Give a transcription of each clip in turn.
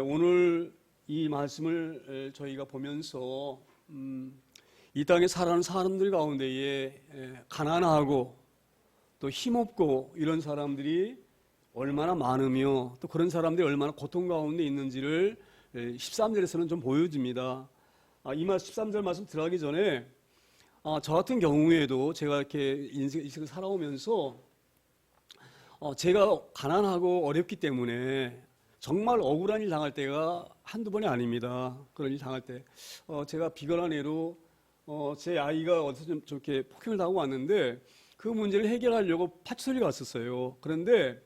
오늘 이 말씀을 저희가 보면서 이 땅에 살아가는 사람들 가운데에 가난하고 또 힘없고 이런 사람들이 얼마나 많으며 또 그런 사람들이 얼마나 고통 가운데 있는지를 13절에서는 좀 보여줍니다. 이 13절 말씀 들어가기 전에 저 같은 경우에도 제가 이렇게 인생을 살아오면서 제가 가난하고 어렵기 때문에 정말 억울한 일 당할 때가 한두 번이 아닙니다. 그런 일 당할 때 제가 비관한 애로 제 아이가 어디서 좀 저렇게 폭행을 당하고 왔는데 그 문제를 해결하려고 파출소에 갔었어요. 그런데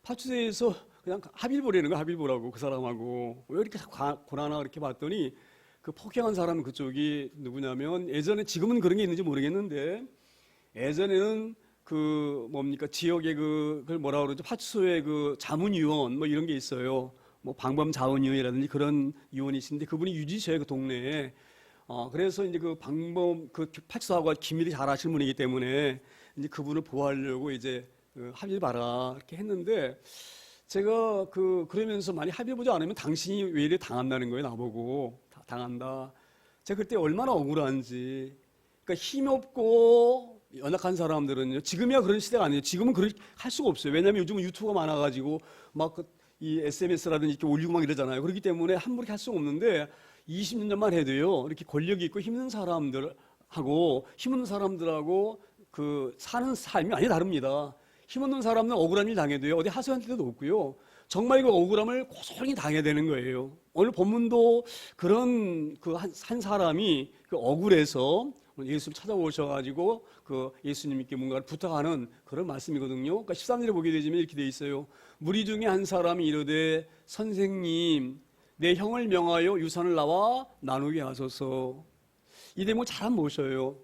파출소에서 그냥 합의를 보라는 거, 합의를 보라고 그 사람하고 왜 이렇게 고난하나 그렇게 봤더니 그 폭행한 사람은 그쪽이 누구냐면 예전에 지금은 그런 게 있는지 모르겠는데 예전에는 그 뭡니까 지역의 그걸 뭐라 그러죠 파출소의 그 자문위원 뭐 이런 게 있어요. 뭐 방범자원위원이라든지 그런 위원이신데 그분이 유지셔요 그 동네에. 그래서 이제 그 파출소하고 긴밀히 잘 아시는 분이기 때문에 이제 그분을 보호하려고 이제 합의를 봐라 이렇게 했는데 제가 그러면서 많이 합의해보지 않으면 당신이 왜 이래 당한다는 거예요 나보고 당한다. 제가 그때 얼마나 억울한지. 그러니까 힘이 없고 연약한 사람들은요 지금이야 그런 시대가 아니에요. 지금은 그렇게 할 수가 없어요. 왜냐하면 요즘은 유튜브가 많아가지고 막 이 SMS라든지 이렇게 올리고 막 이러잖아요. 그렇기 때문에 함부로 할 수가 없는데 20년 전만 해도요 이렇게 권력이 있고 힘든 사람들하고 힘없는 사람들하고 그 사는 삶이 많이 다릅니다. 힘없는 사람은 억울한 일 당해도요 어디 하소연할 때도 없고요 정말 그 억울함을 고스란히 당해야 되는 거예요. 오늘 본문도 그런 한 사람이 그 억울해서 예수를 찾아오셔가지고 그 예수님께 뭔가를 부탁하는 그런 말씀이거든요. 그러니까 13절에 보게 되지만 이렇게 돼 있어요. 무리 중에 한 사람이 이르되 선생님 내 형을 명하여 유산을 나와 나누게 하소서. 이 대목 잘 모셔요.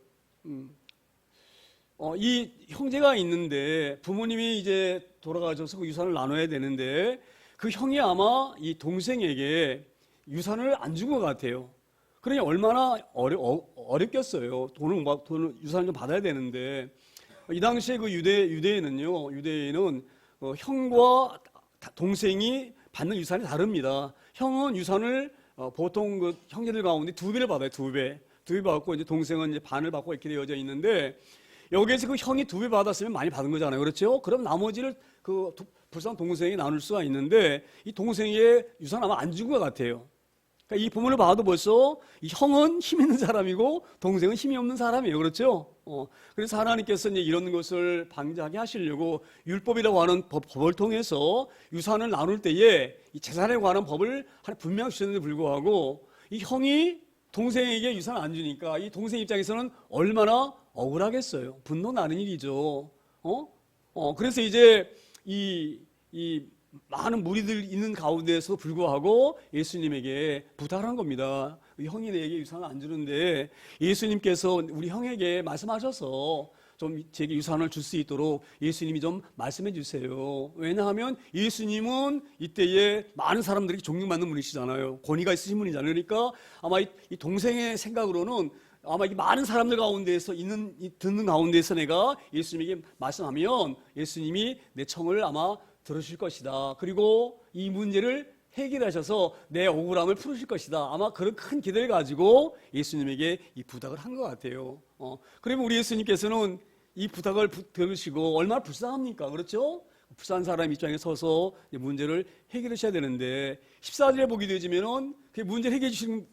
이 형제가 있는데 부모님이 이제 돌아가셔서 그 유산을 나눠야 되는데 그 형이 아마 이 동생에게 유산을 안 준 것 같아요. 그러니 얼마나 어렵겠어요. 돈을 유산을 좀 받아야 되는데 이 당시에 그 유대인은 형과 동생이 받는 유산이 다릅니다. 형은 유산을 보통 그 형제들 가운데 2배를 받아요. 2배 받고 이제 동생은 이제 반을 받고 이렇게 되어져 있는데 여기에서 그 형이 2배 받았으면 많이 받은 거잖아요. 그렇죠? 그럼 나머지를 그 불쌍한 동생이 나눌 수가 있는데 이 동생의 유산 아마 안 준 것 같아요. 그러니까 이 부분을 봐도 벌써 이 형은 힘 있는 사람이고 동생은 힘이 없는 사람이에요. 그렇죠? 그래서 하나님께서 이제 이런 것을 방지하게 하시려고 율법이라고 하는 법을 통해서 유산을 나눌 때에 이 재산에 관한 법을 분명히 주셨는데 불구하고 이 형이 동생에게 유산을 안 주니까 이 동생 입장에서는 얼마나 억울하겠어요. 분노 나는 일이죠. 그래서 이제 이 많은 무리들 있는 가운데에서 불구하고 예수님에게 부탁한 겁니다. 형이 내게 유산을 안 주는데 예수님께서 우리 형에게 말씀하셔서 좀 제게 유산을 줄 수 있도록 예수님이 좀 말씀해 주세요. 왜냐하면 예수님은 이때에 많은 사람들이 존경받는 분이시잖아요. 권위가 있으신 분이잖아요. 그러니까 아마 이 동생의 생각으로는 아마 이 많은 사람들 가운데에서 듣는 가운데에서 내가 예수님에게 말씀하면 예수님이 내 청을 아마 들으실 것이다. 그리고 이 문제를 해결하셔서 내 억울함을 풀으실 것이다. 아마 그런 큰 기대를 가지고 예수님에게 이 부탁을 한 것 같아요. 그러면 우리 예수님께서는 이 부탁을 들으시고 얼마나 불쌍합니까? 그렇죠? 불쌍한 사람 입장에 서서 문제를 해결하셔야 되는데 14절에 보게 되지면은 그 문제를 해결해 주시는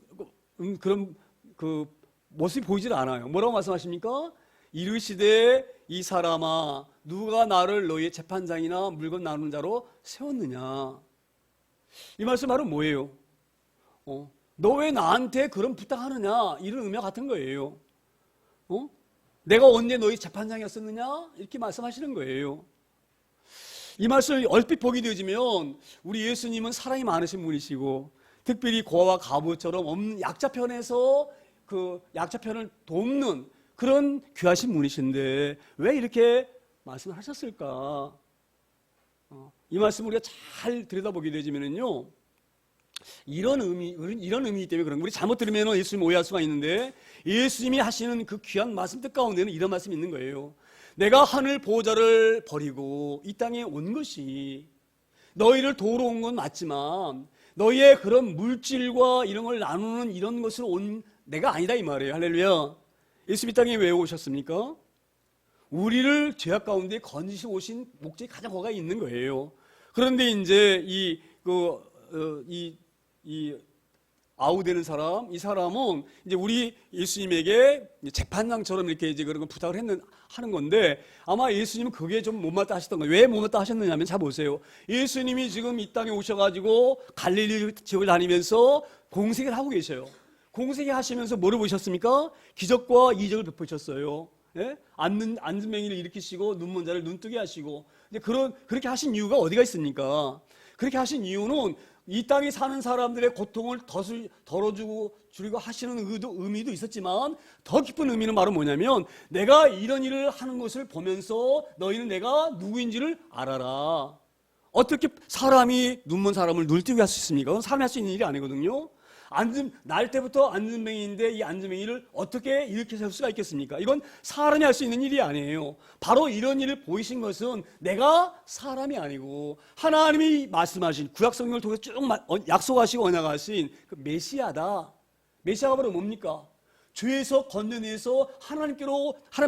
그런 그 모습이 보이질 않아요. 뭐라고 말씀하십니까? 이르시되 이 사람아 누가 나를 너희의 재판장이나 물건 나누는 자로 세웠느냐. 이 말씀 말은 뭐예요? 너 왜 나한테 그런 부탁하느냐 이런 의미와 같은 거예요. 내가 언제 너희 재판장이었었느냐 이렇게 말씀하시는 거예요. 이 말씀을 얼핏 보게 되어지면 우리 예수님은 사랑이 많으신 분이시고 특별히 고아와 가부처럼 없는 약자 편에서 그 약자 편을 돕는 그런 귀하신 분이신데 왜 이렇게 말씀을 하셨을까? 이 말씀을 우리가 잘 들여다보게 되지면요, 이런 의미 때문에 그런 거예요. 우리 잘못 들으면 예수님 오해할 수가 있는데 예수님이 하시는 그 귀한 말씀 뜻 가운데는 이런 말씀이 있는 거예요. 내가 하늘 보호자를 버리고 이 땅에 온 것이 너희를 도우러 온 건 맞지만 너희의 그런 물질과 이런 걸 나누는 이런 것으로 온 내가 아니다 이 말이에요. 할렐루야. 예수 이 땅에 왜 오셨습니까? 우리를 죄악 가운데 건지시고 오신 목적이 가장 거기에 있는 거예요. 그런데 이제 이 아우되는 사람, 이 사람은 이제 우리 예수님에게 재판장처럼 이렇게 이제 그런 걸 부탁을 하는 건데 아마 예수님은 그게 좀 못마땅 하셨던 거예요. 왜 못마땅 하셨느냐면 자 보세요. 예수님이 지금 이 땅에 오셔가지고 갈릴리 지역을 다니면서 공생을 하고 계셔요. 공생을 하시면서 뭐를 보셨습니까? 기적과 이적을 베푸셨어요. 예? 앉은 맹인을 일으키시고 눈먼 자를 눈뜨게 하시고 이제 그렇게 하신 이유가 어디가 있습니까? 그렇게 하신 이유는 이 땅에 사는 사람들의 고통을 덜어주고 줄이고 하시는 의미도 있었지만 더 깊은 의미는 바로 뭐냐면 내가 이런 일을 하는 것을 보면서 너희는 내가 누구인지를 알아라. 어떻게 사람이 눈먼 사람을 눈뜨게 할 수 있습니까? 그건 사람이 할 수 있는 일이 아니거든요. 날 때부터 앉은맹이인데 이 앉은맹이를 어떻게 이렇게 세울 수가 있겠습니까? 이건 사람이 할 수 있는 일이 아니에요. 바로 이런 일을 보이신 것은 내가 사람이 아니고 하나님이 말씀하신 구약성경을 통해서 쭉 약속하시고 언약하신 그 메시아다. 메시아가 바로 뭡니까? 죄에서 건져내서 하나님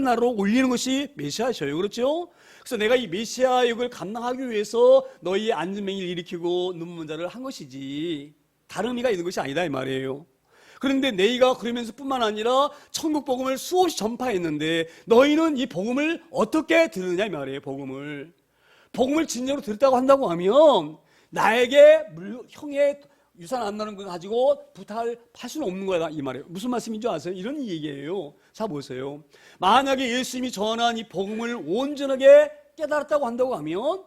나라로 올리는 것이 메시아셔요. 그렇죠? 그래서 내가 이 메시아 역을 감당하기 위해서 너희의 앉은맹이를 일으키고 눈먼 자를 한 것이지 다른 의미가 있는 것이 아니다 이 말이에요. 그런데 너희가 그러면서 뿐만 아니라 천국 복음을 수없이 전파했는데 너희는 이 복음을 어떻게 들으냐 이 말이에요. 복음을 진정으로 들었다고 한다고 하면 나에게 형의 유산 안 나는 거 가지고 부탁을 할 수는 없는 거다 이 말이에요. 무슨 말씀인 줄 아세요? 이런 얘기예요. 자 보세요. 만약에 예수님이 전한 이 복음을 온전하게 깨달았다고 한다고 하면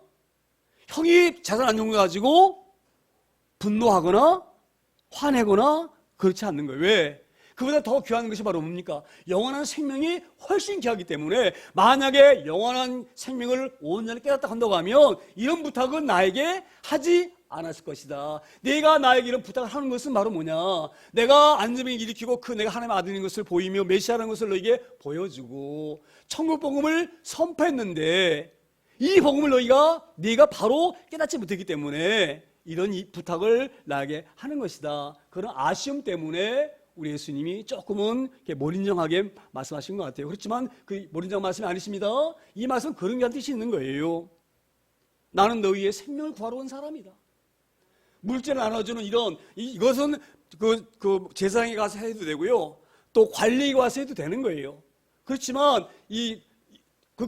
형이 재산 안 좋은 거 가지고 분노하거나 화내거나 그렇지 않는 거예요. 왜? 그보다 더 귀한 것이 바로 뭡니까? 영원한 생명이 훨씬 귀하기 때문에 만약에 영원한 생명을 온전히 깨닫다 한다고 하면 이런 부탁은 나에게 하지 않았을 것이다. 내가 나에게 이런 부탁을 하는 것은 바로 뭐냐? 내가 앉으면 일으키고 내가 하나님의 아들인 것을 보이며 메시아라는 것을 너에게 보여주고 천국 복음을 선포했는데 이 복음을 네가 바로 깨닫지 못했기 때문에 이런 이 부탁을 나에게 하는 것이다. 그런 아쉬움 때문에 우리 예수님이 조금은 몰인정하게 말씀하신 것 같아요. 그렇지만 그 몰인정 말씀이 아니십니다. 이 말씀은 그런 게 한 뜻이 있는 거예요. 나는 너희의 생명을 구하러 온 사람이다. 물질을 나눠주는 이것은 그 제사장에 가서 해도 되고요. 또 관리에 가서 해도 되는 거예요. 그렇지만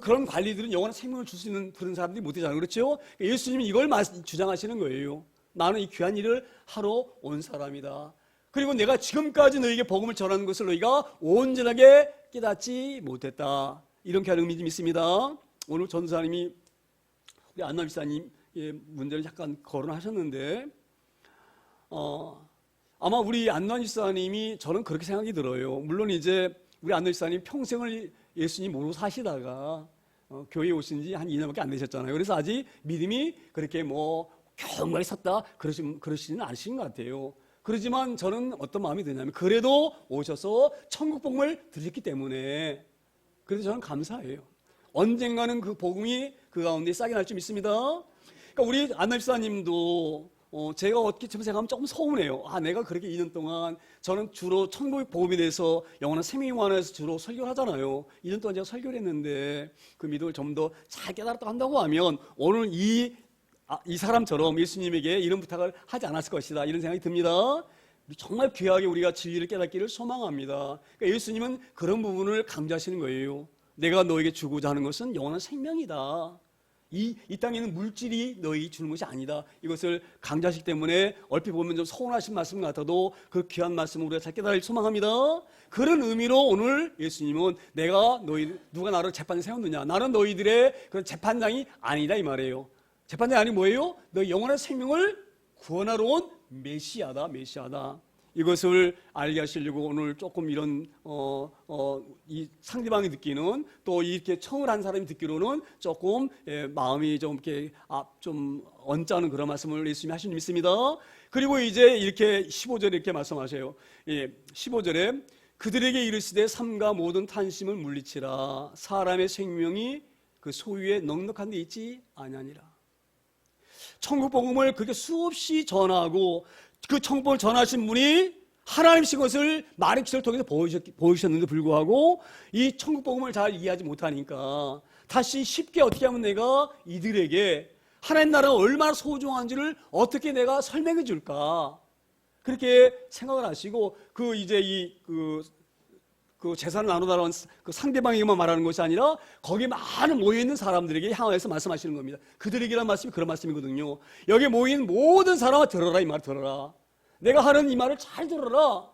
그런 관리들은 영원한 생명을 줄 수 있는 그런 사람들이 못 되잖아요. 그렇죠? 예수님이 이걸 주장하시는 거예요. 나는 이 귀한 일을 하러 온 사람이다. 그리고 내가 지금까지 너에게 복음을 전하는 것을 너희가 온전하게 깨닫지 못했다. 이런 의미 좀 있습니다. 오늘 전사님이 우리 안나 집사님의 문제를 약간 거론하셨는데 아마 우리 안나 집사님이 저는 그렇게 생각이 들어요. 물론 이제 우리 안나 집사님 평생을 예수님 모르고 사시다가 교회에 오신 지 한 2년밖에 안 되셨잖아요. 그래서 아직 믿음이 그렇게 견고하게 섰다 그러시지는 않으신 것 같아요. 그러지만 저는 어떤 마음이 드냐면 그래도 오셔서 천국 복음을 들으셨기 때문에 그래서 저는 감사해요. 언젠가는 그 복음이 그 가운데 싹이 날 줄 믿습니다. 그러니까 우리 안나 집사님도 제가 어떻게 생각하면 조금 서운해요. 내가 그렇게 2년 동안 저는 주로 천국 복음에 대해서 영원한 생명에 관해서 주로 설교를 하잖아요. 2년 동안 제가 설교를 했는데 그 믿음을 좀 더 잘 깨달았다고 한다고 하면 오늘 이 사람처럼 예수님에게 이런 부탁을 하지 않았을 것이다 이런 생각이 듭니다. 정말 귀하게 우리가 진리를 깨닫기를 소망합니다. 그러니까 예수님은 그런 부분을 강조하시는 거예요. 내가 너에게 주고자 하는 것은 영원한 생명이다. 이 땅에는 물질이 너희 주는 것이 아니다. 이것을 강조하시기 때문에 얼핏 보면 좀 서운하신 말씀 같아도 그 귀한 말씀을 우리가 잘 깨달을 소망합니다. 그런 의미로 오늘 예수님은 누가 나를 재판에 세웠느냐? 나는 너희들의 그런 재판장이 아니다 이 말이에요. 재판장이 아니 뭐예요? 너희 영원한 생명을 구원하러 온 메시아다. 이것을 알게 하시려고 오늘 조금 이런 이 상대방이 듣기는 또 이렇게 청을 한 사람이 듣기로는 조금 마음이 좀 이렇게 좀 언짢은 그런 말씀을 예수님이 하신 줄 믿습니다. 그리고 이제 이렇게 15절에 이렇게 말씀하세요. 15절에 그들에게 이르시되 삼가 모든 탄심을 물리치라. 사람의 생명이 그 소유에 넉넉한 데 있지 아니하니라. 천국 복음을 그렇게 수없이 전하고 그 천국 복음을 전하신 분이 하나님이신 것을 많은 기사를 통해서 보여주셨는데 불구하고 이 천국 복음을 잘 이해하지 못하니까 다시 쉽게 어떻게 하면 내가 이들에게 하나님 나라가 얼마나 소중한지를 어떻게 내가 설명해 줄까, 그렇게 생각을 하시고 그 재산을 나누다라는 그 상대방에게만 말하는 것이 아니라 거기에 많은 모여있는 사람들에게 향하여서 말씀하시는 겁니다. 그들에게란 말씀이 그런 말씀이거든요. 여기 모인 모든 사람아 들어라, 이 말 들어라. 내가 하는 이 말을 잘 들어라.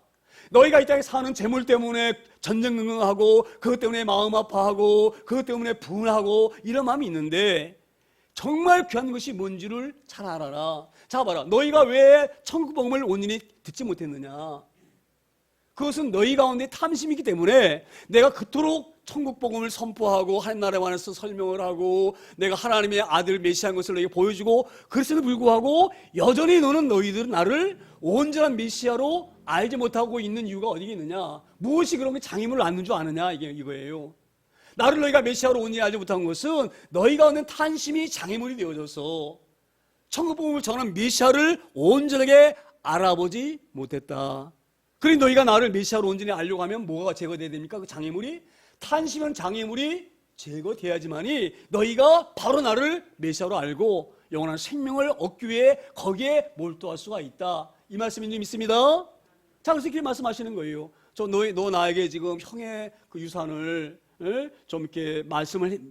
너희가 이 땅에 사는 재물 때문에 전전긍긍하고 그것 때문에 마음 아파하고 그것 때문에 분하고 이런 마음이 있는데 정말 귀한 것이 뭔지를 잘 알아라. 자 봐라, 너희가 왜 천국 복음을 온전히 듣지 못했느냐. 그것은 너희 가운데 탐심이 있기 때문에 내가 그토록 천국 복음을 선포하고 하나님 나라에 관해서 설명을 하고 내가 하나님의 아들 메시아인 것을 너희에게 보여주고 그랬음에도 불구하고 여전히 너희들은 나를 온전한 메시아로 알지 못하고 있는 이유가 어디 있느냐. 무엇이 그런 게 장애물을 낳는 줄 아느냐, 이거예요. 나를 너희가 메시아로 온전히 알지 못한 것은 너희가 얻는 탄심이 장애물이 되어져서 천국 복음을 전한 메시아를 온전하게 알아보지 못했다. 그러니 너희가 나를 메시아로 온전히 알려고 하면 뭐가 제거돼야 됩니까? 그 장애물이, 탄심은 장애물이 제거돼야지만이 너희가 바로 나를 메시아로 알고 영원한 생명을 얻기 위해 거기에 몰두할 수가 있다. 이 말씀인지 믿습니다. 자, 그래서 이렇게 말씀하시는 거예요. 너 나에게 지금 형의 그 유산을 좀 이렇게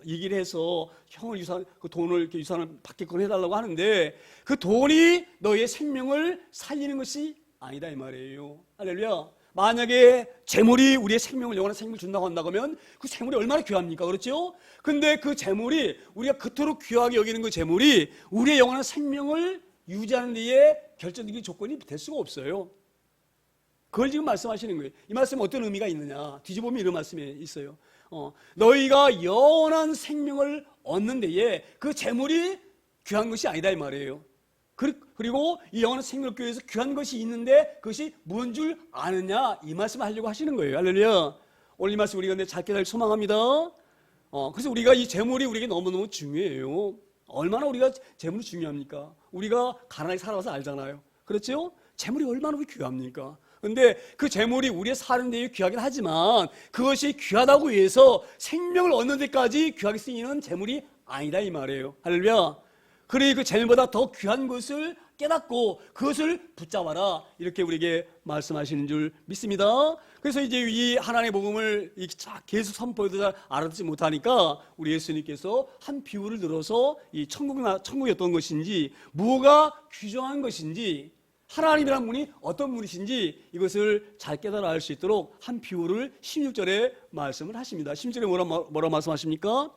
얘기를 해서 형을 그 돈을 이렇게 유산을 받게끔 해달라고 하는데 그 돈이 너희의 생명을 살리는 것이 아니다, 이 말이에요. 할렐루야. 만약에 재물이 우리의 생명을, 영원한 생명을 준다고 한다고 하면 그 재물이 얼마나 귀합니까? 그렇죠? 근데 그 재물이, 우리가 그토록 귀하게 여기는 그 재물이 우리의 영원한 생명을 유지하는 데에 결정적인 조건이 될 수가 없어요. 그걸 지금 말씀하시는 거예요. 이 말씀은 어떤 의미가 있느냐. 뒤집어보면 이런 말씀이 있어요. 너희가 영원한 생명을 얻는 데에 그 재물이 귀한 것이 아니다, 이 말이에요. 그리고 이 영원한 생명교회에서 귀한 것이 있는데 그것이 뭔 줄 아느냐, 이 말씀을 하려고 하시는 거예요. 할렐루야. 오늘 이 말씀 우리가 잘 깨달을 소망합니다. 그래서 우리가 이 재물이 우리에게 너무너무 중요해요. 얼마나 우리가 재물이 중요합니까? 우리가 가난하게 살아와서 알잖아요. 그렇죠? 재물이 얼마나 우리 귀합니까? 근데 그 재물이 우리의 사는 데에 귀하긴 하지만 그것이 귀하다고 해서 생명을 얻는 데까지 귀하게 쓰이는 재물이 아니다, 이 말이에요. 할렐루야. 그러니 그 재물보다 더 귀한 것을 깨닫고 그것을 붙잡아라, 이렇게 우리에게 말씀하시는 줄 믿습니다. 그래서 이제 이 하나님의 복음을 계속 선포해도 잘 알아듣지 못하니까 우리 예수님께서 한 비유를 들어서 이 천국이 어떤 것인지, 뭐가 귀중한 것인지, 하나님이란 분이 어떤 분이신지 이것을 잘 깨달아 알 수 있도록 한 비유를 16절에 말씀을 하십니다. 16절에 뭐라 말씀하십니까?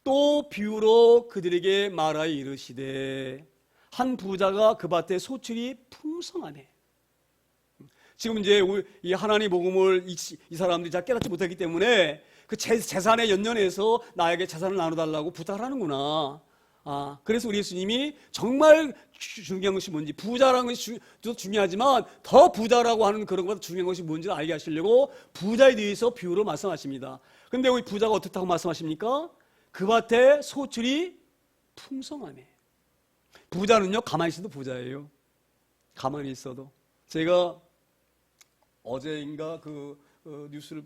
또 비유로 그들에게 말하여 이르시되 한 부자가 그 밭에 소출이 풍성하네. 지금 이제 이 하나님 복음을 이 사람들이 잘 깨닫지 못했기 때문에 그 재산에 연연해서 나에게 재산을 나눠달라고 부탁을 하는구나. 그래서 우리 예수님이 정말 중요한 것이 뭔지, 부자라는 것이 중요하지만 더 부자라고 하는 그런 것보다 중요한 것이 뭔지를 알게 하시려고 부자에 대해서 비유로 말씀하십니다. 근데 우리 부자가 어떻다고 말씀하십니까? 그 밭에 소출이 풍성하네. 부자는요, 가만히 있어도 부자예요. 가만히 있어도. 제가 어제인가 뉴스를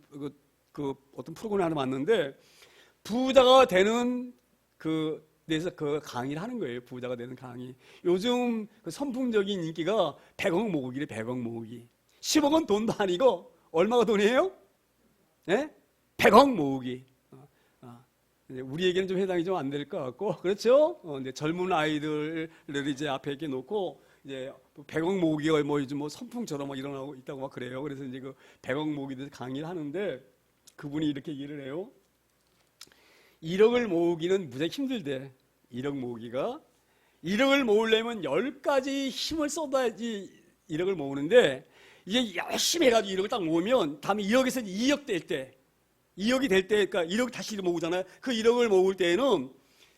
어떤 프로그램을 하나 봤는데 부자가 되는 데서 강의를 하는 거예요. 부자가 되는 강의. 요즘 선풍적인 인기가 100억 모으기래. 100억 모으기. 10억은 돈도 아니고 얼마가 돈이에요? 네? 100억 모으기. 우리에게는 좀 해당이 좀 안 될 것 같고, 그렇죠? 이제 젊은 아이들을 이제 앞에 이렇게 놓고 이제 100억 모으기가 요즘 선풍처럼 일어나고 있다고 막 그래요. 그래서 이제 그 100억 모으기에 대해서 강의를 하는데 그분이 이렇게 얘기를 해요. 1억을 모으기는 무지하게 힘들대. 1억 모으기가. 1억을 모으려면 10가지 힘을 쏟아야지 1억을 모으는데, 이제 열심히 해가지고 1억을 딱 모으면 다음에 1억에서 2억 될 때, 2억이 될 때, 그러니까 1억 다시 모으잖아요. 그 1억을 모을 때는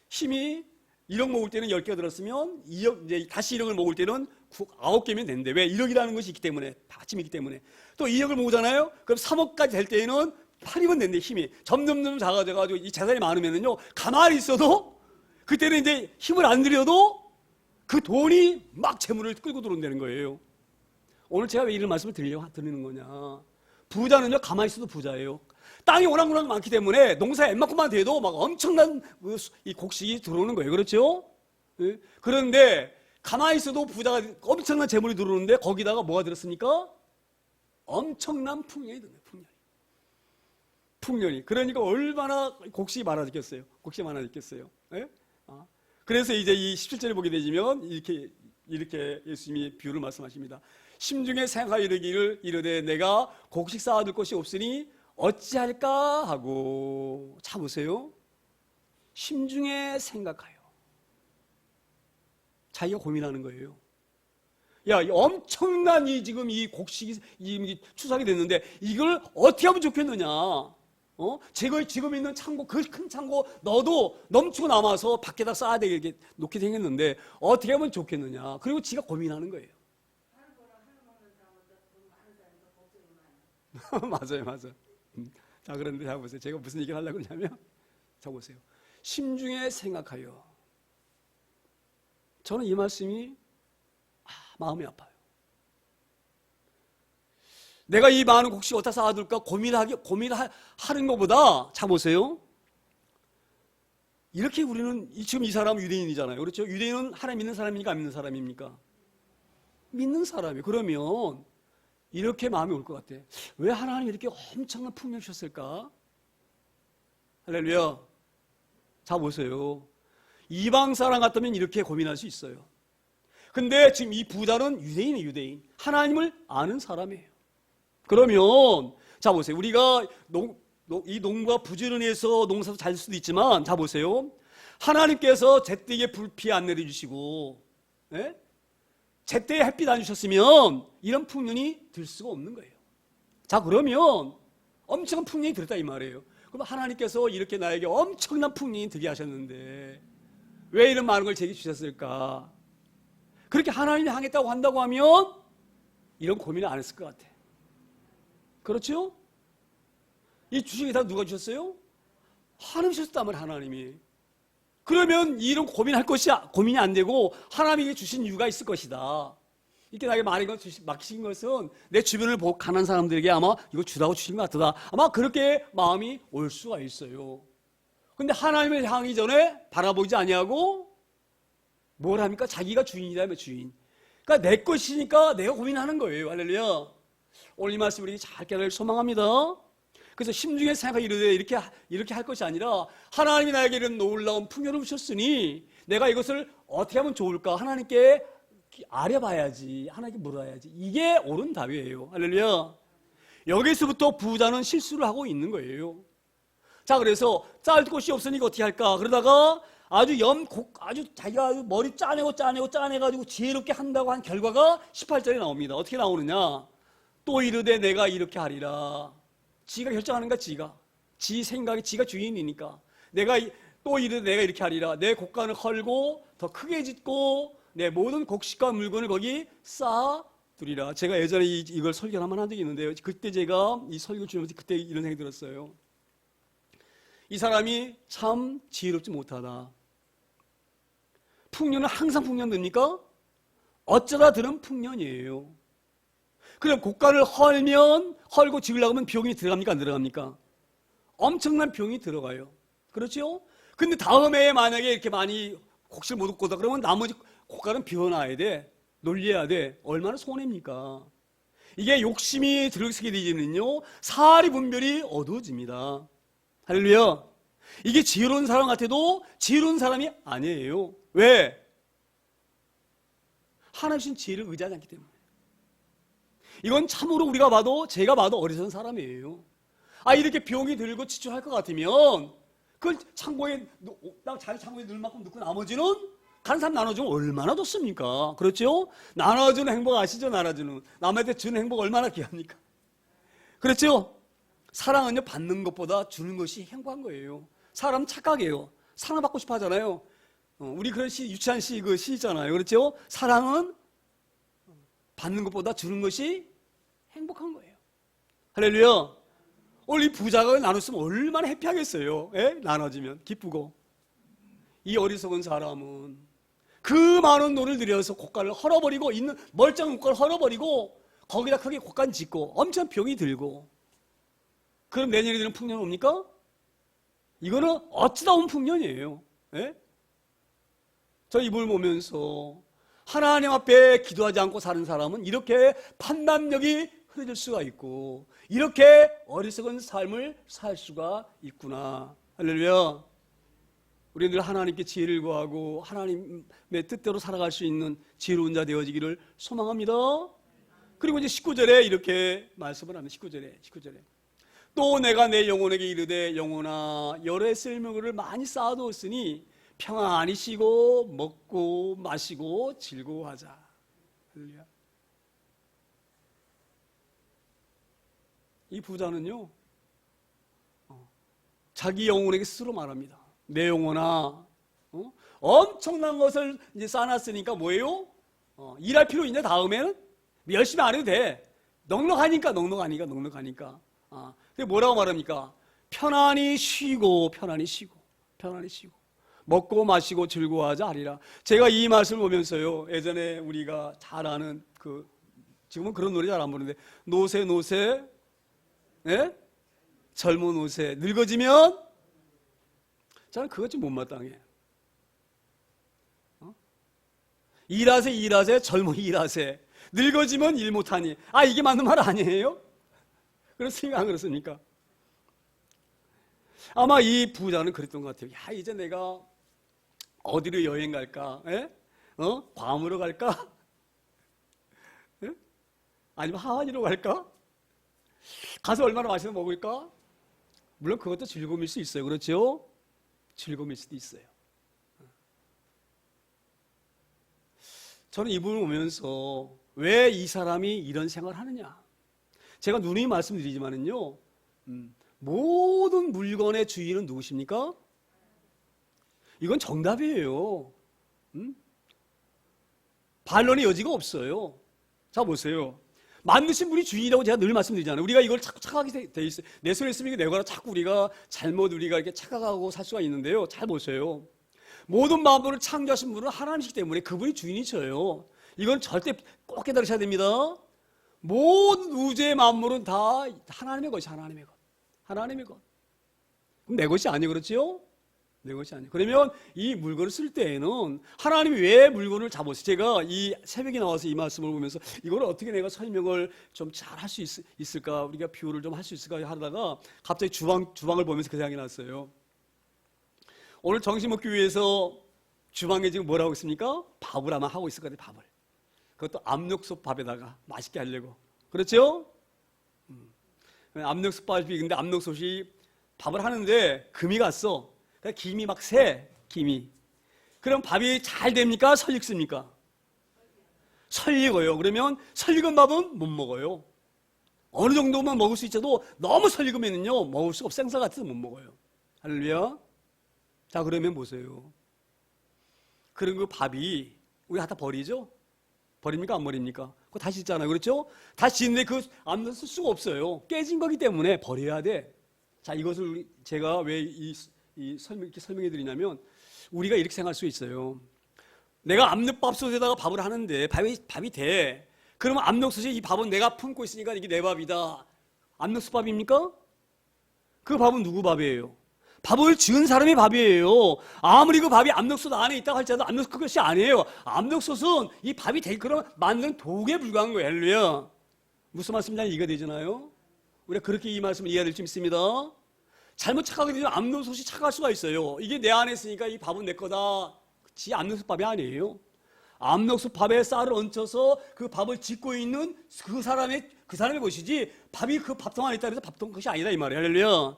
힘이 1억 모을 때는 10개가 들었으면 2억, 이제 다시 1억을 모을 때는 9개면 되는데, 왜? 1억이라는 것이 있기 때문에, 받침이 있기 때문에. 또 2억을 모으잖아요. 그럼 3억까지 될 때에는 8이면 된대, 힘이. 점점 작아져가지고 이 재산이 많으면은요, 가만히 있어도 그때는 이제 힘을 안 들여도 그 돈이 막 재물을 끌고 들어온다는 거예요. 오늘 제가 왜 이런 말씀을 드리는 거냐. 부자는요, 가만히 있어도 부자예요. 땅이 워낙 많기 때문에 농사에 웬만큼만 돼도 막 엄청난 이 곡식이 들어오는 거예요. 그렇죠? 예? 그런데 가만히 있어도 부자가 엄청난 재물이 들어오는데 거기다가 뭐가 들었습니까? 엄청난 풍년이 들어요. 풍년이. 그러니까 얼마나 곡식이 많아졌겠어요. 곡식이 많아졌겠어요. 예? 그래서 이제 이 17절에 보게 되면 이렇게 예수님이 비유를 말씀하십니다. 심중에 생각하여 이르기를 이르되 내가 곡식 쌓아둘 곳이 없으니 어찌할까 하고. 자 보세요. 심중에 생각하여. 자기가 고민하는 거예요. 야, 엄청난 지금 이 곡식이 추석이 됐는데 이걸 어떻게 하면 좋겠느냐? 지금 있는 창고, 그 큰 창고 너도 넘치고 남아서 밖에다 쌓아야 되게 놓게 생겼는데 어떻게 하면 좋겠느냐? 그리고 지가 고민하는 거예요. 맞아요. 자, 그런데 자 보세요. 제가 무슨 얘기를 하려고 그러냐면, 자 보세요. 심중에 생각하여. 저는 이 말씀이 마음이 아파요. 내가 이 많은 곡식 어디다 쌓아둘까 고민하는 것보다, 자 보세요. 이렇게 우리는 지금 이 사람은 유대인이잖아요. 그렇죠? 유대인은 하나님 믿는 사람입니까? 안 믿는 사람입니까? 믿는 사람이에요. 그러면 이렇게 마음이 올 것 같아. 왜 하나님이 이렇게 엄청난 풍요를 주셨을까? 할렐루야. 자 보세요. 이방 사람 같으면 이렇게 고민할 수 있어요. 근데 지금 이 부자는 유대인이에요. 유대인. 하나님을 아는 사람이에요. 그러면 자 보세요. 우리가 이 농부가 부지런해서 농사도 잘 수도 있지만, 자 보세요. 하나님께서 제때에 불피 안 내려주시고, 예? 제때에 햇빛 안 주셨으면 이런 풍년이 들 수가 없는 거예요. 자, 그러면 엄청난 풍년이 들었다 이 말이에요. 그럼 하나님께서 이렇게 나에게 엄청난 풍년이 들게 하셨는데 왜 이런 많은 걸 제게 주셨을까? 그렇게 하나님이 하겠다고 한다고 하면 이런 고민을 안 했을 것 같아. 그렇죠? 이 주식이 다 누가 주셨어요? 하나님이 주셨다면 하나님이. 그러면 이런 고민이 안 되고 하나님이 주신 이유가 있을 것이다. 이렇게 나에게 많은 걸 맡기신 것은 내 주변을 보고 가난 사람들에게 아마 이거 주라고 주신 것 같다. 아마 그렇게 마음이 올 수가 있어요. 근데 하나님을 향하기 전에 바라보지 아니하고 뭘 합니까? 자기가 주인이라면 주인. 그러니까 내 것이니까 내가 고민하는 거예요. 할렐루야. 오늘 이 말씀 우리 잘 깨달을 소망합니다. 그래서 심중에 생각하여 이르되 이렇게 할 것이 아니라 하나님이 나에게 이런 놀라운 풍요를 주셨으니 내가 이것을 어떻게 하면 좋을까? 하나님께 아뢰봐야지. 하나님께 물어야지. 이게 옳은 답이에요. 할렐루야. 여기서부터 부자는 실수를 하고 있는 거예요. 자, 그래서 짤 곳이 없으니까 어떻게 할까? 그러다가 아주 자기가 머리 짜내가지고 지혜롭게 한다고 한 결과가 18절에 나옵니다. 어떻게 나오느냐? 또 이르되 내가 이렇게 하리라. 지가 결정하는 거야, 지 생각이 지가 주인이니까. 또 이르되 내가 이렇게 하리라. 내 곡간을 헐고 더 크게 짓고 내 모든 곡식과 물건을 거기 쌓아두리라. 제가 예전에 이걸 설교를 한번 한 적이 있는데요. 그때 제가 이 설교 주면서 그때 이런 생각이 들었어요. 이 사람이 참 지혜롭지 못하다. 풍년은 항상 풍년 됩니까? 어쩌다 드는 풍년이에요. 그럼 곡간을 헐고 지으려고 하면 비용이 들어갑니까? 안 들어갑니까? 엄청난 비용이 들어가요. 그렇죠? 근데 다음 해에 만약에 이렇게 많이 곡식을 못 얻고다 그러면 나머지 곡간은 비워놔야 돼. 놀려야 돼. 얼마나 손해입니까? 이게 욕심이 들어서게 되면요 사리 분별이 어두워집니다. 할렐루야. 이게 지혜로운 사람 같아도 지혜로운 사람이 아니에요. 왜? 하나님 주신 지혜를 의지하지 않기 때문에. 이건 참으로 제가 봐도 어리석은 사람이에요. 이렇게 비용이 들고 지출할 것 같으면 그 창고에 자기 창고에 넣을 만큼 넣고 나머지는 다른 사람 나눠주면 얼마나 좋습니까? 그렇죠? 나눠주는 행복 아시죠? 남한테 주는 행복 얼마나 귀합니까? 그렇죠? 사랑은요 받는 것보다 주는 것이 행복한 거예요. 사람 착각이에요. 사랑받고 싶어 하잖아요. 우리 그런 유치한 시 있잖아요. 그렇죠? 사랑은 받는 것보다 주는 것이 행복한 거예요. 할렐루야. 오늘 이 부자가 나눴으면 얼마나 해피하겠어요. 예? 나눠지면 기쁘고. 이 어리석은 사람은 그 많은 돈을 들여서 고가를 헐어버리고 있는 멀쩡한 고가를 헐어버리고 거기다 크게 고간 짓고 엄청 병이 들고 그럼 내년에 되는 풍년 옵니까? 이거는 어찌다 온 풍년이에요. 예? 저 이걸 보면서 하나님 앞에 기도하지 않고 사는 사람은 이렇게 판단력이 흐려질 수가 있고 이렇게 어리석은 삶을 살 수가 있구나. 할렐루야. 우리 늘 하나님께 지혜를 구하고 하나님의 뜻대로 살아갈 수 있는 지혜로운 자 되어지기를 소망합니다. 그리고 이제 19절에 이렇게 말씀을 합니다. 19절에 또 내가 내 영혼에게 이르되 영혼아 여러 해 쓸모를 많이 쌓아두었으니 평안히 쉬고 먹고 마시고 즐거워하자. 할렐루야. 이 부자는요 자기 영혼에게 스스로 말합니다. 내 영혼아 엄청난 것을 이제 쌓아놨으니까 뭐예요? 일할 필요 있냐 다음에는? 열심히 안 해도 돼. 넉넉하니까. 근데 뭐라고 말합니까? 편안히 쉬고 먹고 마시고 즐거워하자 하리라. 제가 이 말씀을 보면서요 예전에 우리가 잘 아는 지금은 그런 노래 잘 안 부르는데 노새 예? 젊은 노새 늙어지면 저는 그것 좀 못마땅해. 일하세 젊은 일하세 늙어지면 일 못하니. 이게 맞는 말 아니에요? 그렇습니까? 안 그렇습니까? 아마 이 부자는 그랬던 것 같아요. 이제 내가 어디로 여행 갈까? 괌으로 갈까? 아니면 하와이로 갈까? 가서 얼마나 맛있는 거 먹을까? 물론 그것도 즐거움일 수 있어요. 그렇죠? 즐거움일 수도 있어요. 저는 이 부분을 보면서 왜 이 사람이 이런 생각을 하느냐? 제가 누누이 말씀드리지만은요, 모든 물건의 주인은 누구십니까? 이건 정답이에요. 반론의 여지가 없어요. 자, 보세요. 만드신 분이 주인이라고 제가 늘 말씀드리잖아요. 우리가 이걸 자꾸 착각하게 돼 있어요. 내 손에 있으면 이게 내 거라 자꾸 우리가 이렇게 착각하고 살 수가 있는데요. 잘 보세요. 모든 만물을 창조하신 분은 하나님이시기 때문에 그분이 주인이셔요. 이건 절대 꼭 깨달으셔야 됩니다. 모든 우주의 만물은 다 하나님의 것이 하나님의 것. 그럼 내 것이 아니에요. 그렇죠? 내 것이 아니에요. 그러면 이 물건을 쓸 때에는 하나님이 왜 물건을 잡으세요? 제가 이 새벽에 나와서 이 말씀을 보면서 이걸 어떻게 내가 설명을 좀 잘 할 수 있을까? 우리가 비유를 좀 할 수 있을까 하다가 갑자기 주방을 보면서 그 생각이 났어요. 오늘 점심 먹기 위해서 주방에 지금 뭐라고 하고 있습니까? 밥을 아마 하고 있을 것 같아요. 밥을. 그것도 압력솥 밥에다가 맛있게 하려고. 그렇죠? 압력솥 밥이 근데 압력솥이 밥을 하는데 금이 갔어. 그러니까 김이 막 새. 그럼 밥이 잘 됩니까? 설익습니까? 설익어요. 그러면 설익은 밥은 못 먹어요. 어느 정도만 먹을 수 있어도 너무 설익으면요 먹을 수가 없어. 생사 같아서 못 먹어요. 할렐루야. 자, 그러면 보세요. 그런 그 밥이 우리 갖다 버리죠? 버립니까? 안 버립니까? 그거 다시 있잖아요. 그렇죠? 다시 있는데 그 암는 쓸 수가 없어요. 깨진 거기 때문에 버려야 돼. 자, 이것을 제가 왜 이렇게 설명해 드리냐면 우리가 이렇게 생각할 수 있어요. 내가 압력밥솥에다가 밥을 하는데 밥이 돼. 그러면 압력솥에 이 밥은 내가 품고 있으니까 이게 내 밥이다. 압력솥 밥입니까? 그 밥은 누구 밥이에요? 밥을 지은 사람의 밥이에요. 아무리 그 밥이 압력솥 안에 있다고 할지라도 압력솥 그것이 아니에요. 압력솥은 이 밥이 그런 만든 도구에 불과한 거예요. 할렐루야. 무슨 말씀인지 이해가 되잖아요. 우리가 그렇게 이 말씀을 이해해야 될 수 있습니다. 잘못 착각하게 되면 압력솥이 착각할 수가 있어요. 이게 내 안에 있으니까 이 밥은 내 거다. 그치? 압력솥 밥이 아니에요. 압력솥 밥에 쌀을 얹혀서 그 밥을 짓고 있는 그 사람의 것이지 밥이 그 밥통 안에 있다 그래서 밥통 것이 아니다 이 말이에요. 할렐루야.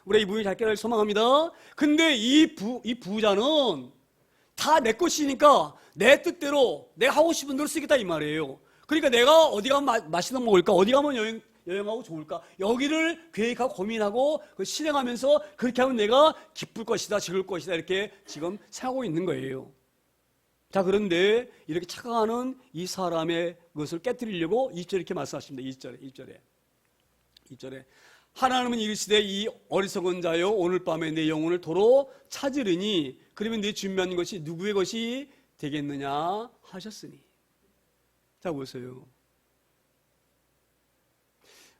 우리 이 부분이 잘 깨달을 소망합니다. 근데 이 부자는 다 내 것이니까 내 뜻대로 내가 하고 싶은 대로 쓰겠다 이 말이에요. 그러니까 내가 어디 가면 맛있는 거 먹을까? 어디 가면 여행하고 좋을까? 여기를 계획하고 고민하고 실행하면서 그렇게 하면 내가 기쁠 것이다, 즐거울 것이다 이렇게 지금 생각하고 있는 거예요. 자, 그런데 이렇게 착각하는 이 사람의 것을 깨뜨리려고 2절에 이렇게 말씀하십니다. 2절에 하나님은 이르시되 이 어리석은 자여 오늘 밤에 내 영혼을 도로 찾으리니 그러면 내 준비한 것이 누구의 것이? 되겠느냐 하셨으니. 자 보세요.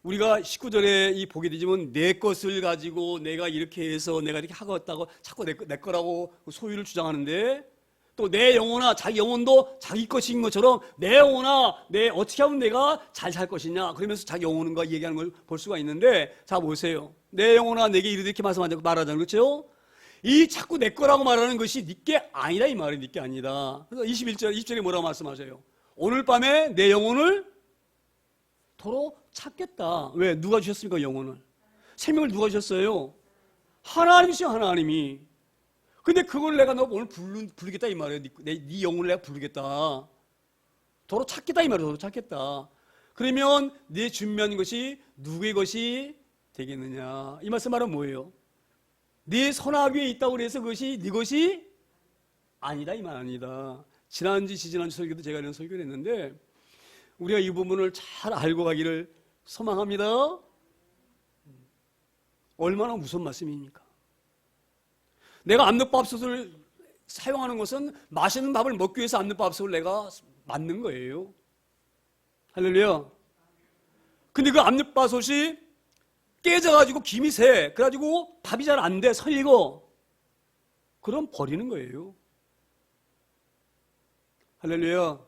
우리가 19절에 이 보게 되지만 내 것을 가지고 내가 이렇게 해서 내가 이렇게 하겠다고 자꾸 내 거라고 소유를 주장하는데, 또 내 영혼아, 자기 영혼도 자기 것인 것처럼 내 영혼아, 내 어떻게 하면 내가 잘 살 것이냐 그러면서 자기 영혼과 얘기하는 걸 볼 수가 있는데, 자 보세요. 내 영혼아 내게 이렇게 말하자는, 그렇죠? 이 자꾸 내 거라고 말하는 것이 네 게 아니다 이 말이에요. 네 게 아니다. 그래서 20절에 뭐라고 말씀하세요? 오늘 밤에 내 영혼을 도로 찾겠다. 왜? 누가 주셨습니까? 영혼을. 생명을 누가 주셨어요? 하나님이시요, 하나님이. 근데 그걸 내가 너 오늘 부르겠다 이 말이에요. 네 영혼을 내가 부르겠다. 도로 찾겠다 이 말이에요. 도로 찾겠다. 그러면 네 준비한 것이 누구의 것이 되겠느냐? 이 말씀 말은 뭐예요? 네 손아귀 위에 있다고 그래서 그것이 네 것이 아니다 이 말 아니다. 지난주 설교도 제가 이런 설교를 했는데, 우리가 이 부분을 잘 알고 가기를 소망합니다. 얼마나 무서운 말씀입니까? 내가 압력밥솥을 사용하는 것은 맛있는 밥을 먹기 위해서 압력밥솥을 내가 만든 거예요. 할렐루야. 근데 그 압력밥솥이 깨져가지고 김이 새. 그래가지고 밥이 잘 안 돼. 설리고. 그럼 버리는 거예요. 할렐루야.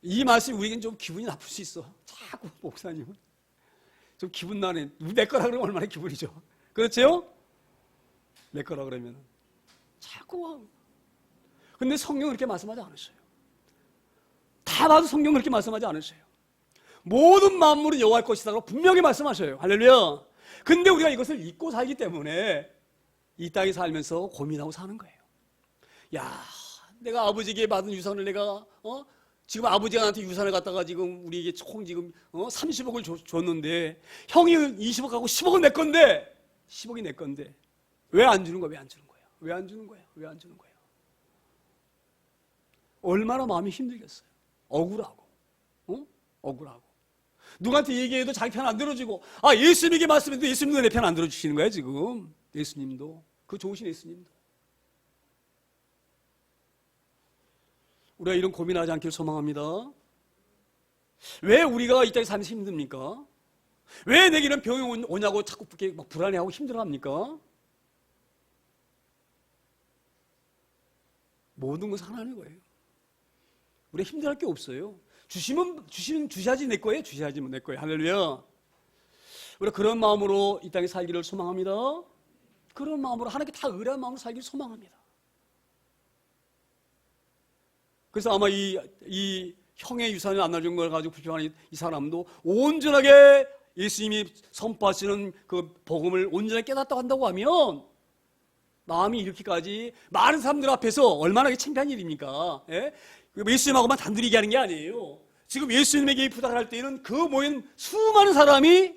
이 말씀이 우리에겐 좀 기분이 나쁠 수 있어. 자꾸 목사님은 좀 기분 나네. 내 거라 그러면 얼마나 기분이죠. 그렇죠? 내 거라 그러면 자꾸. 근데 성경은 그렇게 말씀하지 않으셔요. 다 봐도 성경은 그렇게 말씀하지 않으셔요. 모든 만물은 여호와의 것이다라고 분명히 말씀하셔요. 할렐루야. 근데 우리가 이것을 잊고 살기 때문에 이 땅에 살면서 고민하고 사는 거예요. 야, 내가 아버지에게 받은 유산을 내가 지금 아버지가 나한테 유산을 갖다가 지금 우리에게 총 지금 30억을 줬는데, 형이 20억 하고 10억은 내 건데, 10억이 내 건데 왜 안 주는 거야? 왜 안 주는 거야? 왜 안 주는 거야? 왜 안 주는 거야? 얼마나 마음이 힘들겠어요. 억울하고, 억울하고. 누구한테 얘기해도 자기 편 안 들어주고, 예수님에게 말씀해도 예수님도 내 편 안 들어주시는 거야 지금. 예수님도, 그 좋으신 예수님도. 우리가 이런 고민하지 않기를 소망합니다. 왜 우리가 이 땅에 살면서 힘듭니까? 왜 내게 이런 병이 오냐고 자꾸 막 불안해하고 힘들어합니까? 모든 것은 하나님 거예요. 우리가 힘들할 게 없어요. 주시면 주셔야지 내 거예요. 주셔야지 내 거예요. 할렐루야. 우리가 그런 마음으로 이 땅에 살기를 소망합니다. 그런 마음으로 하나님께 다 의뢰한 마음으로 살기를 소망합니다. 그래서 아마 이 형의 유산을 안 나준 걸 가지고 불평하는 이 사람도 온전하게 예수님이 선포하시는 그 복음을 온전하게 깨닫다고 한다고 하면, 마음이 이렇게까지 많은 사람들 앞에서 얼마나 창피한 일입니까? 예? 예수님하고만 단둘이 얘기하는 게 아니에요. 지금 예수님에게 부탁을 할 때는 그 모인 수많은 사람이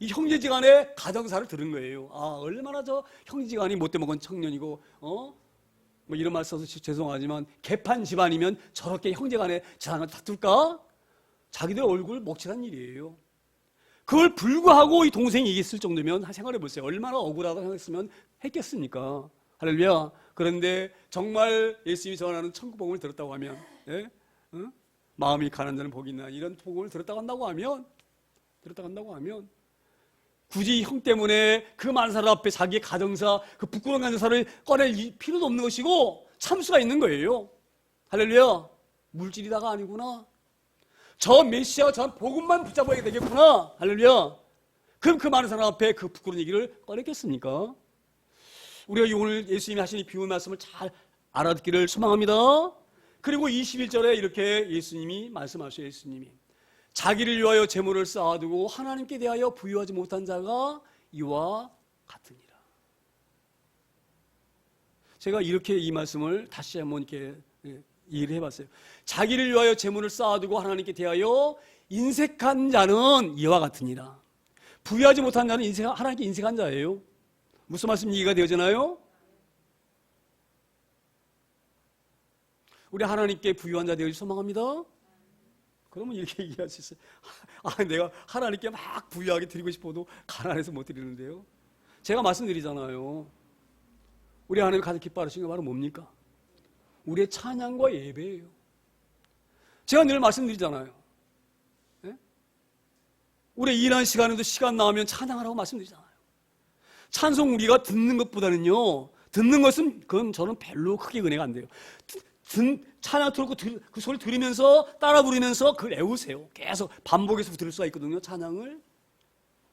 이 형제지간의 가정사를 들은 거예요. 얼마나 저 형제지간이 못돼 먹은 청년이고, 뭐 이런 말 써서 죄송하지만 개판 집안이면 저렇게 형제간에 재산을 다툴까? 자기들 얼굴 먹칠한 일이에요. 그걸 불구하고 이 동생이 얘기했을 정도면 생각해 보세요. 얼마나 억울하다고 생각했으면 했겠습니까? 할렐루야. 그런데 정말 예수님이 전하는 천국 복음을 들었다고 하면, 예? 마음이 가난한 자는 복이 있나, 이런 복음을 들었다고 한다고 하면 굳이 형 때문에 그 많은 사람 앞에 자기의 가정사, 그 부끄러운 가정사를 꺼낼 필요도 없는 것이고 참을 수가 있는 거예요. 할렐루야. 물질이다가 아니구나. 저 메시아와 저 복음만 붙잡아야 되겠구나. 할렐루야. 그럼 그 많은 사람 앞에 그 부끄러운 얘기를 꺼냈겠습니까? 우리가 오늘 예수님이 하신 이 비유의 말씀을 잘 알아듣기를 소망합니다. 그리고 21절에 이렇게 예수님이 말씀하셔요. 예수님이 자기를 위하여 재물을 쌓아두고 하나님께 대하여 부유하지 못한 자가 이와 같으니라. 제가 이렇게 이 말씀을 다시 한번 이렇게 이해를 해봤어요. 자기를 위하여 재물을 쌓아두고 하나님께 대하여 인색한 자는 이와 같으니라. 부유하지 못한 자는 하나님께 인색한 자예요. 무슨 말씀 이해가 되어지나요? 우리 하나님께 부유한 자 되길 소망합니다. 그러면 이렇게 얘기할 수 있어요. 내가 하나님께 막 부유하게 드리고 싶어도 가난해서 못 드리는데요. 제가 말씀드리잖아요. 우리 하나님 가장 기뻐하시는 게 바로 뭡니까? 우리의 찬양과 예배예요. 제가 늘 말씀드리잖아요. 네? 우리 일하는 시간에도 시간 나오면 찬양하라고 말씀드리잖아요. 찬송 우리가 듣는 것보다는요, 듣는 것은 그건 저는 별로 크게 은혜가 안 돼요. 찬양 틀고 그 소리 들으면서 따라 부르면서 그걸 외우세요. 계속 반복해서 들을 수가 있거든요. 찬양을.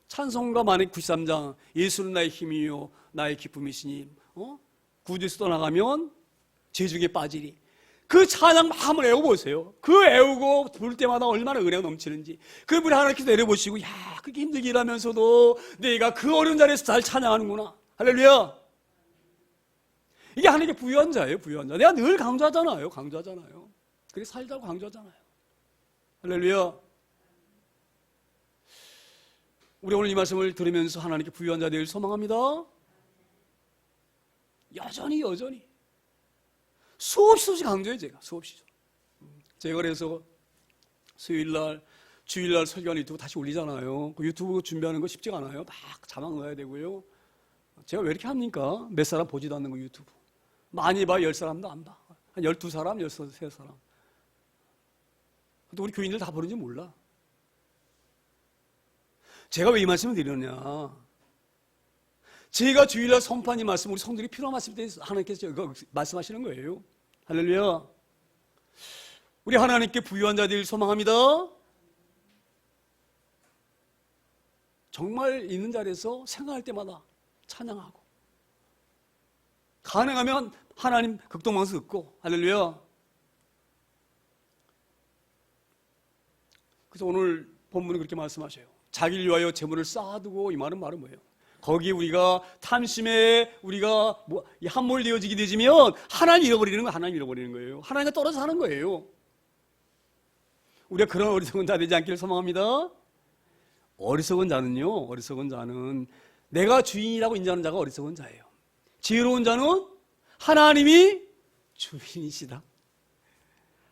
찬송가 만약 93장 예수는 나의 힘이요 나의 기쁨이시니 구주에서 떠나가면 재중에 빠지리. 그 찬양 한번 외워보세요. 그 외우고 부를 때마다 얼마나 은혜가 넘치는지. 그 분이 하나님께서 내려보시고, 야, 그렇게 힘들게 일하면서도 내가 그 어려운 자리에서 잘 찬양하는구나. 할렐루야. 이게 하나님께 부유한 자예요. 부유한 자. 내가 늘 강조하잖아요. 그래 살자고 강조하잖아요. 할렐루야. 우리 오늘 이 말씀을 들으면서 하나님께 부유한 자 되길 소망합니다. 여전히 수없이 강조해요. 수없이. 제가 그래서 수요일날 주일날 설교하는 유튜브 다시 올리잖아요. 그 유튜브 준비하는 거 쉽지가 않아요. 막 자막 넣어야 되고요. 제가 왜 이렇게 합니까? 몇 사람 보지도 않는 거 유튜브. 많이 봐 10사람도 안 봐. 한 12사람, 13사람. 근데 우리 교인들 다 보는지 몰라. 제가 왜 이 말씀을 드리느냐. 제가 주일날 선포한 이 말씀, 우리 성도들이 필요한 말씀 때 하나님께서 이거 말씀하시는 거예요. 할렐루야. 우리 하나님께 부유한 자들 소망합니다. 정말 있는 자리에서 생각할 때마다 찬양하고, 가능하면 하나님 극동방송 듣고, 할렐루야. 그래서 오늘 본문은 그렇게 말씀하셔요. 자기를 위하여 재물을 쌓아두고, 이 말은 뭐예요? 거기에 우리가 탐심에 우리가 함몰되어지게 되지면 하나님 잃어버리는 거예요. 하나님과 떨어져 사는 거예요. 우리가 그런 어리석은 자 되지 않기를 소망합니다. 어리석은 자는 내가 주인이라고 인정하는 자가 어리석은 자예요. 지혜로운 자는 하나님이 주인이시다.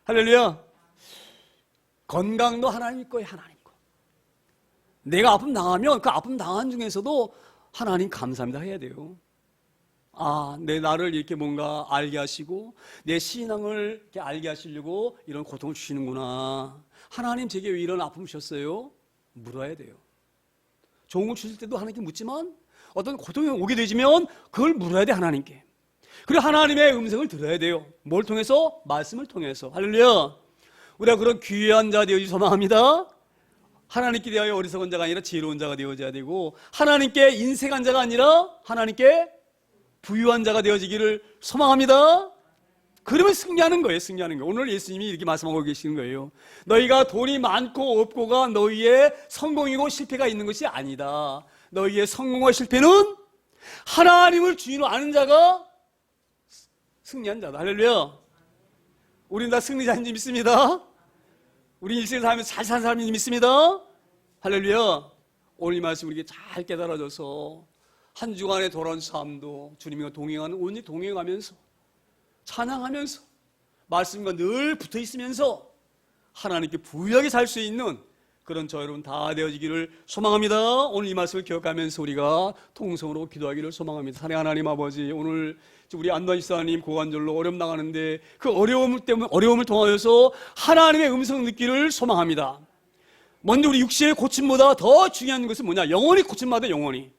할렐루야. 건강도 하나님 거예요. 하나님 거. 내가 아픔 당하면 그 아픔 당한 중에서도 하나님 감사합니다 해야 돼요. 아, 내 나를 이렇게 뭔가 알게 하시고 내 신앙을 이렇게 알게 하시려고 이런 고통을 주시는구나. 하나님 제게 왜 이런 아픔을 주셨어요? 물어야 돼요. 좋은 걸 주실 때도 하나님께 묻지만 어떤 고통이 오게 되지면 그걸 물어야 돼, 하나님께. 그리고 하나님의 음성을 들어야 돼요. 뭘 통해서? 말씀을 통해서. 할렐루야. 우리가 그런 귀한 자 되어주기 소망합니다. 하나님께 대하여 어리석은 자가 아니라 지혜로운 자가 되어져야 되고, 하나님께 인색한 자가 아니라 하나님께 부유한 자가 되어지기를 소망합니다. 그러면 승리하는 거예요. 오늘 예수님이 이렇게 말씀하고 계시는 거예요. 너희가 돈이 많고 없고가 너희의 성공이고 실패가 있는 것이 아니다. 너희의 성공과 실패는 하나님을 주인으로 아는 자가 승리한 자다. 할렐루야. 우리는 다 승리자인 줄 믿습니다. 우리 일생을 살면서 잘 사는 사람인 줄 믿습니다. 할렐루야. 오늘 이 말씀 우리에게 잘 깨달아져서 한 주간의 돌아온 삶도 주님과 동행하는, 온전히 동행하면서 찬양하면서 말씀과 늘 붙어 있으면서 하나님께 부유하게 살 수 있는 그런 저 여러분 다 되어지기를 소망합니다. 오늘 이 말씀을 기억하면서 우리가 통성으로 기도하기를 소망합니다. 사랑하는 하나님 아버지, 오늘 우리 안도환 집사님 고관절로 어려움 나가는데 그 어려움을 통하여서 하나님의 음성을 듣기를 소망합니다. 먼저 우리 육체의 고침보다 더 중요한 것은 뭐냐? 영원히 고침받아, 영원히.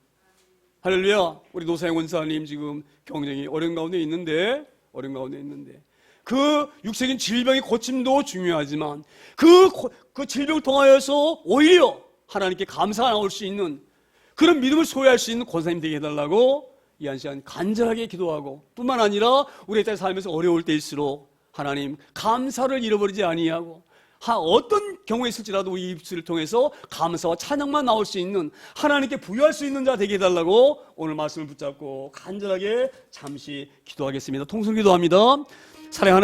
할렐루야. 우리 노사영 원사님 지금 경쟁이 어려운 가운데 있는데 그 육체적인 질병의 고침도 중요하지만 그 질병을 통하여서 오히려 하나님께 감사가 나올 수 있는 그런 믿음을 소유할 수 있는 권사님 되게 해달라고 이 한 시간 간절하게 기도하고, 뿐만 아니라 우리의 딸 살면서 어려울 때일수록 하나님 감사를 잃어버리지 아니하고 어떤 경우에 있을지라도 우리 입술을 통해서 감사와 찬양만 나올 수 있는, 하나님께 부여할 수 있는 자 되게 해달라고 오늘 말씀을 붙잡고 간절하게 잠시 기도하겠습니다. 통성 기도합니다. 사랑하는